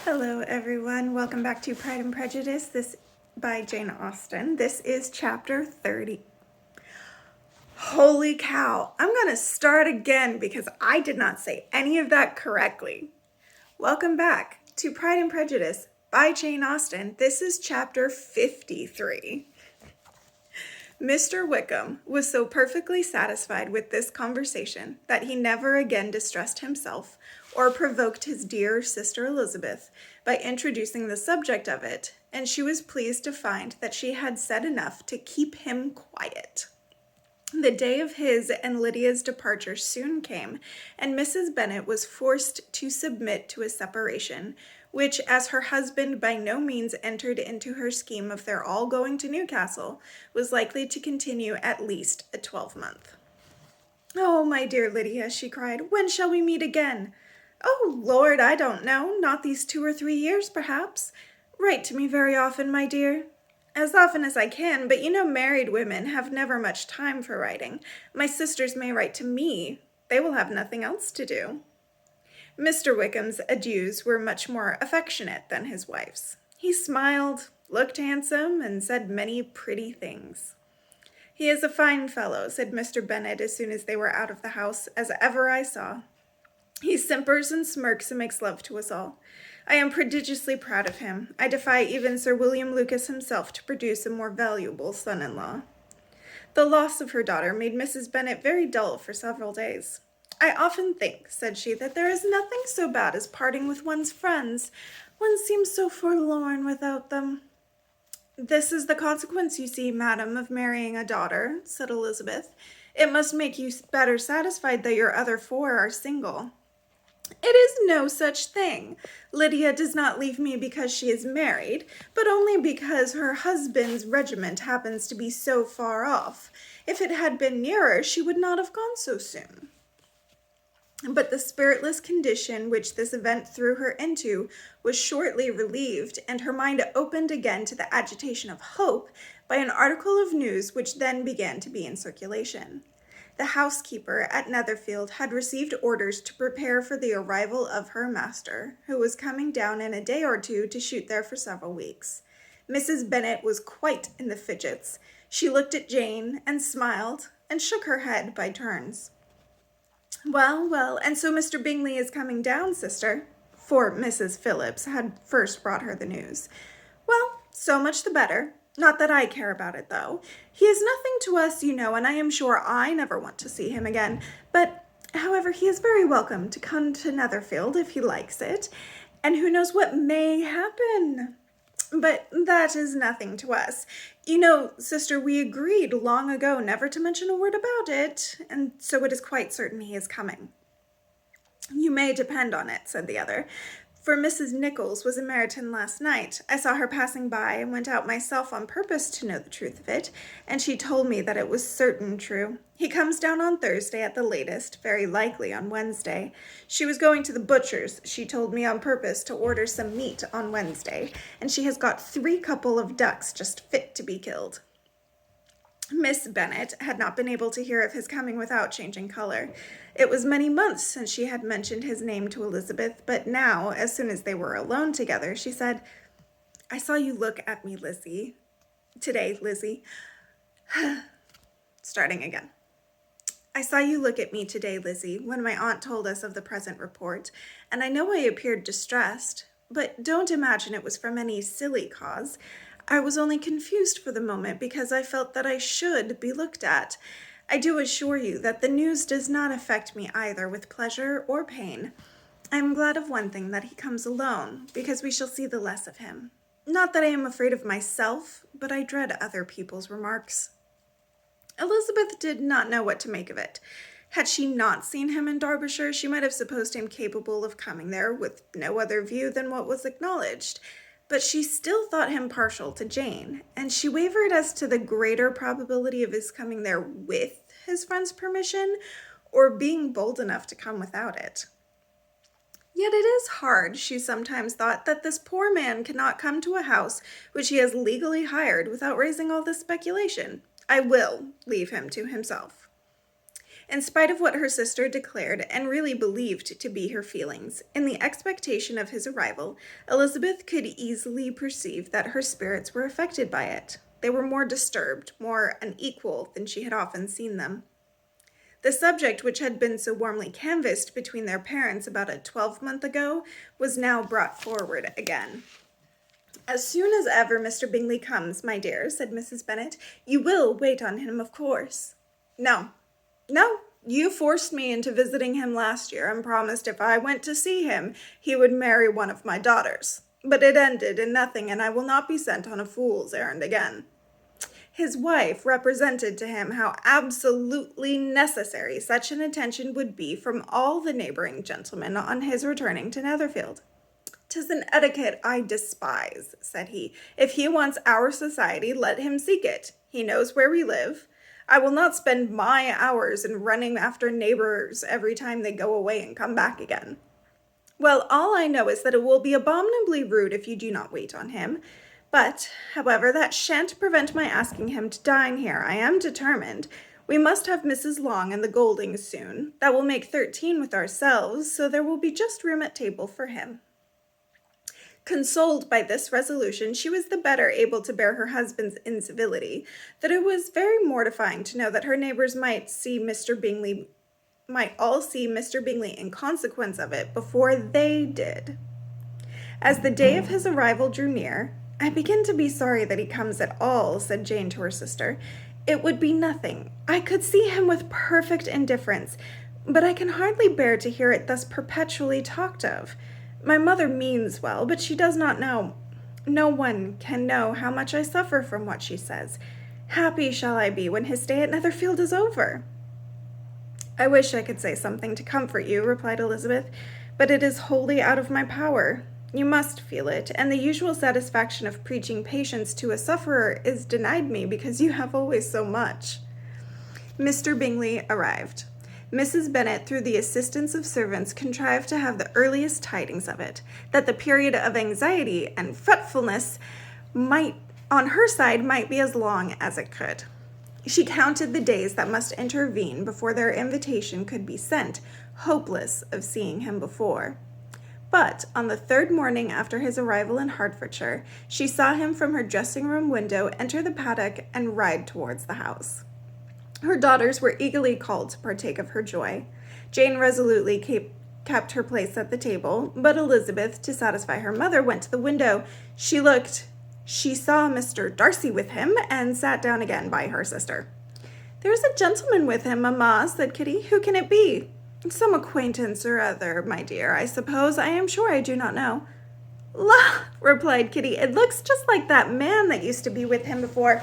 Hello everyone, welcome back to Pride and Prejudice, this by Jane Austen. This is chapter 30. Holy cow, I'm gonna start again because I did not say any of that correctly. Welcome back to Pride and Prejudice by Jane Austen. This is chapter 53. Mr. Wickham was so perfectly satisfied with this conversation that he never again distressed himself or provoked his dear sister Elizabeth by introducing the subject of it, and she was pleased to find that she had said enough to keep him quiet. The day of his and Lydia's departure soon came, and Mrs. Bennet was forced to submit to a separation, which, as her husband by no means entered into her scheme of their all going to Newcastle, was likely to continue at least a 12-month. "Oh, my dear Lydia," she cried, "when shall we meet again?" "Oh, Lord, I don't know. Not these 2 or 3 years, perhaps. Write to me very often, my dear." "As often as I can, but you know married women have never much time for writing. My sisters may write to me. They will have nothing else to do." Mr. Wickham's adieus were much more affectionate than his wife's. He smiled, looked handsome, and said many pretty things. "He is a fine fellow," said Mr. Bennet as soon as they were out of the house, "as ever I saw. He simpers and smirks and makes love to us all. I am prodigiously proud of him. I defy even Sir William Lucas himself to produce a more valuable son-in-law." The loss of her daughter made Mrs. Bennet very dull for several days. "I often think," said she, "that there is nothing so bad as parting with one's friends. One seems so forlorn without them." "This is the consequence, you see, madam, of marrying a daughter," said Elizabeth. "It must make you better satisfied that your other 4 are single." "It is no such thing. Lydia does not leave me because she is married, but only because her husband's regiment happens to be so far off. If it had been nearer, she would not have gone so soon." But the spiritless condition which this event threw her into was shortly relieved, and her mind opened again to the agitation of hope by an article of news which then began to be in circulation. The housekeeper at Netherfield had received orders to prepare for the arrival of her master, who was coming down in a day or two to shoot there for several weeks. Mrs. Bennet was quite in the fidgets. She looked at Jane, and smiled, and shook her head by turns. "Well, well, and so Mr. Bingley is coming down, sister," for Mrs. Phillips had first brought her the news. "Well, so much the better. Not that I care about it, though. He is nothing to us, you know, and I am sure I never want to see him again. But, however, he is very welcome to come to Netherfield if he likes it, and who knows what may happen? But that is nothing to us. You know, sister, we agreed long ago never to mention a word about it, and so it is quite certain he is coming." "You may depend on it," said the other, "for Mrs. Nichols was in Meryton last night. I saw her passing by, and went out myself on purpose to know the truth of it, and she told me that it was certain true. He comes down on Thursday at the latest, very likely on Wednesday. She was going to the butcher's, she told me, on purpose to order some meat on Wednesday, and she has got 3 couple of ducks just fit to be killed." Miss Bennet had not been able to hear of his coming without changing color. It was many months since she had mentioned his name to Elizabeth, but now, as soon as they were alone together, she said, "I saw you look at me, Lizzie. Today, Lizzie." Starting again. "I saw you look at me today, Lizzie, when my aunt told us of the present report, and I know I appeared distressed, but don't imagine it was from any silly cause. I was only confused for the moment because I felt that I should be looked at. I do assure you that the news does not affect me either with pleasure or pain. I am glad of one thing, that he comes alone, because we shall see the less of him. Not that I am afraid of myself, but I dread other people's remarks." Elizabeth did not know what to make of it. Had she not seen him in Derbyshire, she might have supposed him capable of coming there with no other view than what was acknowledged. But she still thought him partial to Jane, and she wavered as to the greater probability of his coming there with his friend's permission, or being bold enough to come without it. Yet it is hard, she sometimes thought, that this poor man cannot come to a house which he has legally hired without raising all this speculation. I will leave him to himself. in spite of what her sister declared and really believed to be her feelings. In the expectation of his arrival, Elizabeth could easily perceive that her spirits were affected by it. They were more disturbed, more unequal than she had often seen them. The subject which had been so warmly canvassed between their parents about a 12-month ago was now brought forward again. "As soon as ever Mr. Bingley comes, my dear," said Mrs. Bennet, "you will wait on him, of course." No, you forced me into visiting him last year and promised if I went to see him, he would marry one of my daughters. But it ended in nothing, and I will not be sent on a fool's errand again." His wife represented to him how absolutely necessary such an attention would be from all the neighboring gentlemen on his returning to Netherfield. "'Tis an etiquette I despise," said he. "If he wants our society, let him seek it. He knows where we live. I will not spend my hours in running after neighbors every time they go away and come back again. Well, all I know is that it will be abominably rude if you do not wait on him. But, however, that shan't prevent my asking him to dine here. I am determined. We must have Mrs. Long and the Goldings soon. That will make 13 with ourselves, so there will be just room at table for him." Consoled by this resolution, she was the better able to bear her husband's incivility, that it was very mortifying to know that her neighbors might all see Mr. Bingley in consequence of it before they did. As the day of his arrival drew near, "I begin to be sorry that he comes at all," said Jane to her sister. "It would be nothing. I could see him with perfect indifference, but I can hardly bear to hear it thus perpetually talked of. My mother means well, but she does not know. No one can know how much I suffer from what she says. Happy shall I be when his stay at Netherfield is over." "I wish I could say something to comfort you," replied Elizabeth, "but it is wholly out of my power. You must feel it, and the usual satisfaction of preaching patience to a sufferer is denied me because you have always so much." Mr. Bingley arrived. Mrs. Bennet, through the assistance of servants, contrived to have the earliest tidings of it, that the period of anxiety and fretfulness on her side might be as long as it could. She counted the days that must intervene before their invitation could be sent, hopeless of seeing him before. But on the 3rd morning after his arrival in Hertfordshire, she saw him from her dressing-room window enter the paddock and ride towards the house. Her daughters were eagerly called to partake of her joy. Jane resolutely kept her place at the table, but Elizabeth, to satisfy her mother, went to the window. She saw Mr. Darcy with him, and sat down again by her sister. "There is a gentleman with him, mamma," said Kitty. "Who can it be?" "Some acquaintance or other, my dear, I suppose. I am sure I do not know." "La!" replied Kitty, "it looks just like that man that used to be with him before.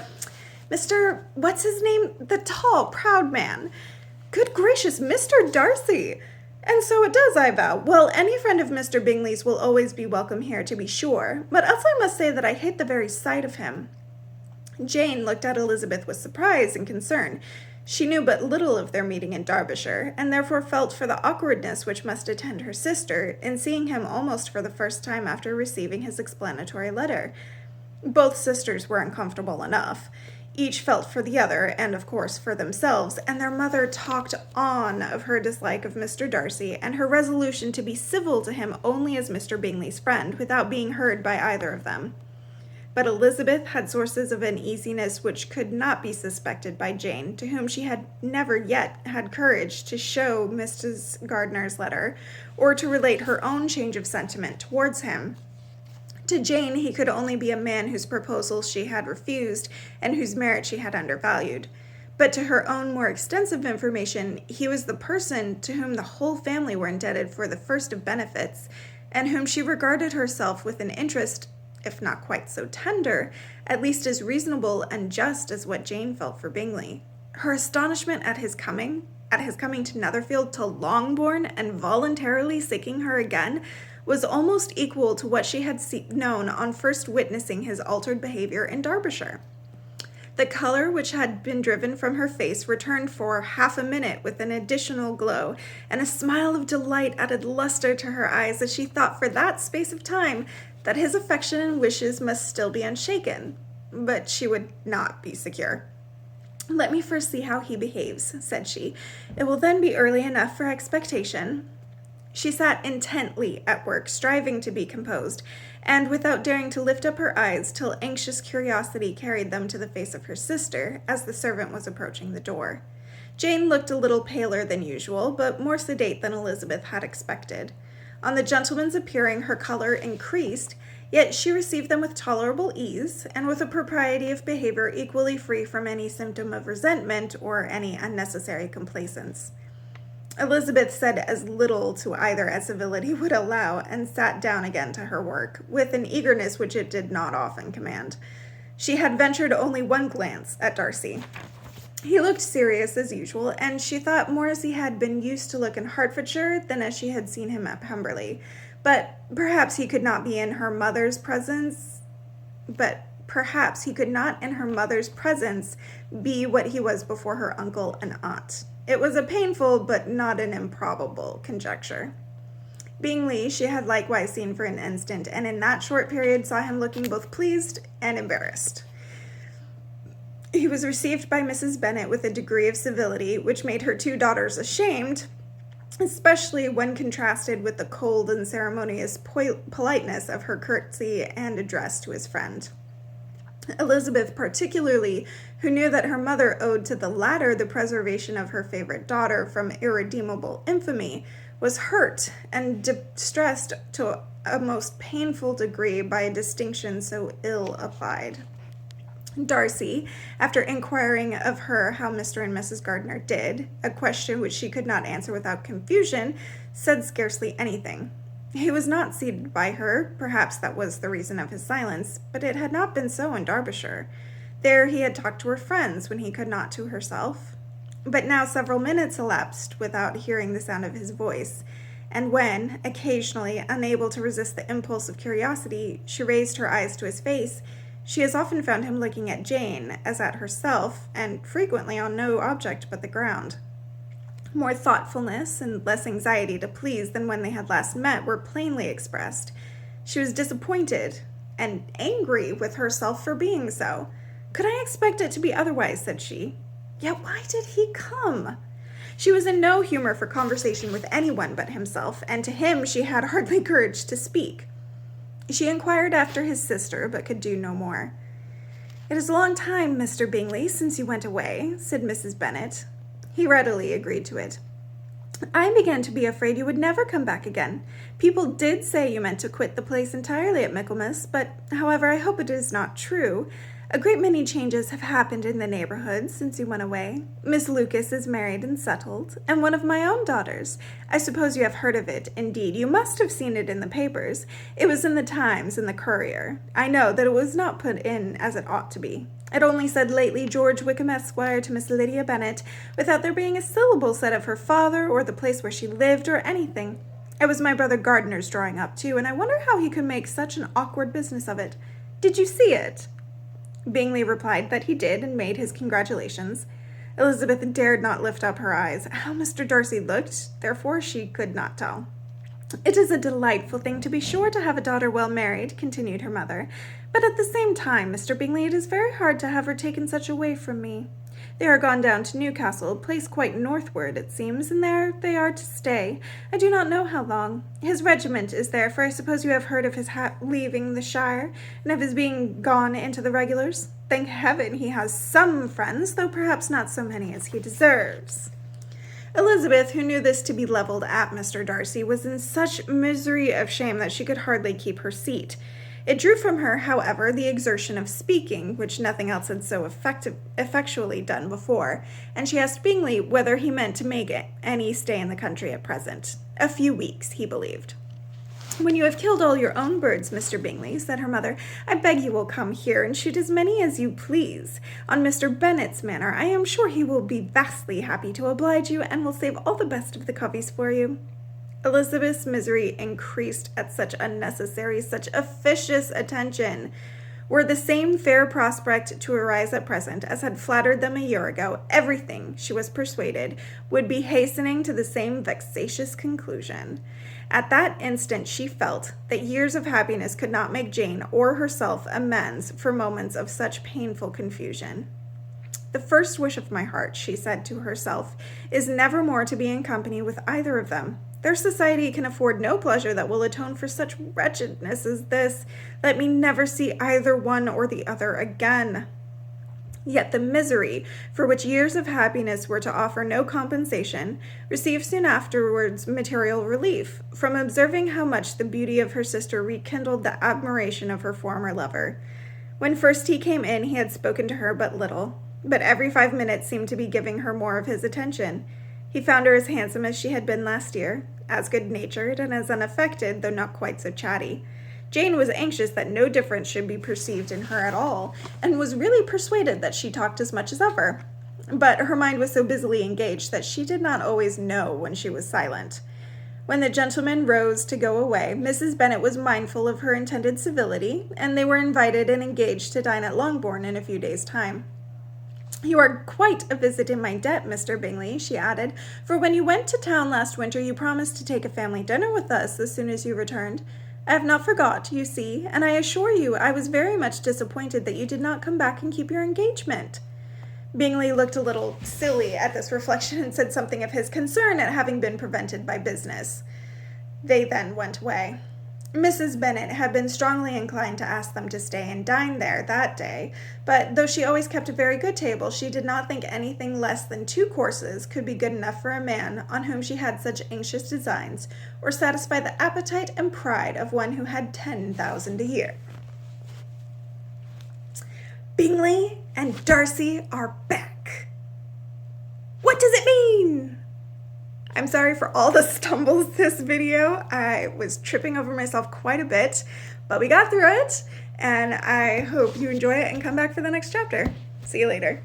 Mr. what's his name? The tall, proud man. Good gracious, Mr. Darcy! And so it does, I vow. Well, any friend of Mr. Bingley's will always be welcome here, to be sure. But else I must say that I hate the very sight of him." Jane looked at Elizabeth with surprise and concern. She knew but little of their meeting in Derbyshire, and therefore felt for the awkwardness which must attend her sister in seeing him almost for the first time after receiving his explanatory letter. Both sisters were uncomfortable enough. Each felt for the other, and of course for themselves, and their mother talked on of her dislike of Mr. Darcy, and her resolution to be civil to him only as Mr. Bingley's friend, without being heard by either of them. But Elizabeth had sources of uneasiness which could not be suspected by Jane, to whom she had never yet had courage to show Mrs. Gardiner's letter, or to relate her own change of sentiment towards him. To Jane he could only be a man whose proposals she had refused, and whose merit she had undervalued. But to her own more extensive information, he was the person to whom the whole family were indebted for the first of benefits, and whom she regarded herself with an interest, if not quite so tender, at least as reasonable and just as what Jane felt for Bingley. Her astonishment at his coming to Netherfield, to Longbourn, and voluntarily seeking her again, was almost equal to what she had known on first witnessing his altered behavior in Derbyshire. The color which had been driven from her face returned for half a minute with an additional glow, and a smile of delight added luster to her eyes as she thought for that space of time that his affection and wishes must still be unshaken. But she would not be secure. "Let me first see how he behaves," said she. "It will then be early enough for expectation." She sat intently at work, striving to be composed, and without daring to lift up her eyes till anxious curiosity carried them to the face of her sister, as the servant was approaching the door. Jane looked a little paler than usual, but more sedate than Elizabeth had expected. On the gentleman's appearing, her color increased, yet she received them with tolerable ease, and with a propriety of behavior equally free from any symptom of resentment or any unnecessary complaisance. Elizabeth said as little to either as civility would allow, and sat down again to her work, with an eagerness which it did not often command. She had ventured only one glance at Darcy. He looked serious as usual, and she thought more as he had been used to look in Hertfordshire than as she had seen him at Pemberley. But perhaps he could not in her mother's presence be what he was before her uncle and aunt. It was a painful but not an improbable conjecture. Bingley she had likewise seen for an instant, and in that short period saw him looking both pleased and embarrassed. He was received by Mrs. Bennet with a degree of civility which made her two daughters ashamed, especially when contrasted with the cold and ceremonious politeness of her curtsy and address to his friend. Elizabeth particularly, who knew that her mother owed to the latter the preservation of her favorite daughter from irredeemable infamy, was hurt and distressed to a most painful degree by a distinction so ill applied. Darcy, after inquiring of her how Mr. and Mrs. Gardiner did, a question which she could not answer without confusion, said scarcely anything. He was not seated by her, perhaps that was the reason of his silence, but it had not been so in Derbyshire. There he had talked to her friends when he could not to herself. But now several minutes elapsed without hearing the sound of his voice, and when, occasionally unable to resist the impulse of curiosity, she raised her eyes to his face, she as often found him looking at Jane as at herself, and frequently on no object but the ground. More thoughtfulness and less anxiety to please than when they had last met were plainly expressed. She was disappointed and angry with herself for being so. "Could I expect it to be otherwise?" said she. "Yet why did he come?" She was in no humor for conversation with anyone but himself, and to him she had hardly courage to speak. She inquired after his sister, but could do no more. "It is a long time, Mr. Bingley, since you went away," said Mrs. Bennet. He readily agreed to it. "I began to be afraid you would never come back again. People did say you meant to quit the place entirely at Michaelmas, but, however, I hope it is not true. A great many changes have happened in the neighborhood since you went away. Miss Lucas is married and settled, and one of my own daughters. I suppose you have heard of it. Indeed, you must have seen it in the papers. It was in the Times and the Courier. I know that it was not put in as it ought to be. It only said lately George Wickham Esquire to Miss Lydia Bennet, without there being a syllable said of her father, or the place where she lived, or anything. It was my brother Gardiner's drawing up, too, and I wonder how he could make such an awkward business of it. Did you see it?" Bingley replied that he did, and made his congratulations. Elizabeth dared not lift up her eyes. How Mr. Darcy looked, therefore, she could not tell. "It is a delightful thing, to be sure, to have a daughter well married," continued her mother. "But at the same time, Mr. Bingley, it is very hard to have her taken such away from me. They are gone down to Newcastle, a place quite northward, it seems, and there they are to stay. I do not know how long. His regiment is there, for I suppose you have heard of his leaving the shire, and of his being gone into the regulars. Thank heaven he has some friends, though perhaps not so many as he deserves." Elizabeth, who knew this to be levelled at Mr. Darcy, was in such misery of shame that she could hardly keep her seat. It drew from her, however, the exertion of speaking, which nothing else had so effectually done before, and she asked Bingley whether he meant to make any stay in the country at present. A few weeks, he believed. "When you have killed all your own birds, Mr. Bingley," said her mother, "I beg you will come here and shoot as many as you please. On Mr. Bennet's manor, I am sure he will be vastly happy to oblige you, and will save all the best of the coveys for you." Elizabeth's misery increased at such unnecessary, such officious attention. Were the same fair prospect to arise at present as had flattered them a year ago, everything, she was persuaded, would be hastening to the same vexatious conclusion. At that instant she felt that years of happiness could not make Jane or herself amends for moments of such painful confusion. The first wish of my heart, she said to herself, is never more to be in company with either of them. Their society can afford no pleasure that will atone for such wretchedness as this. Let me never see either one or the other again. Yet the misery, for which years of happiness were to offer no compensation, received soon afterwards material relief, from observing how much the beauty of her sister rekindled the admiration of her former lover. When first he came in, he had spoken to her but little, but every 5 minutes seemed to be giving her more of his attention. He found her as handsome as she had been last year, as good-natured and as unaffected, though not quite so chatty. Jane was anxious that no difference should be perceived in her at all, and was really persuaded that she talked as much as ever. But her mind was so busily engaged that she did not always know when she was silent. When the gentlemen rose to go away, Mrs. Bennet was mindful of her intended civility, and they were invited and engaged to dine at Longbourn in a few days' time. You are quite a visit in my debt, Mr. Bingley, she added, for when you went to town last winter you promised to take a family dinner with us as soon as you returned. I have not forgot, you see, and I assure you I was very much disappointed that you did not come back and keep your engagement. Bingley looked a little silly at this reflection and said something of his concern at having been prevented by business. They then went away. Mrs. Bennet had been strongly inclined to ask them to stay and dine there that day, but though she always kept a very good table, she did not think anything less than 2 courses could be good enough for a man on whom she had such anxious designs, or satisfy the appetite and pride of one who had 10,000 a year. Bingley and Darcy are back. What does it mean? I'm sorry for all the stumbles this video. I was tripping over myself quite a bit, but we got through it, and I hope you enjoy it and come back for the next chapter. See you later.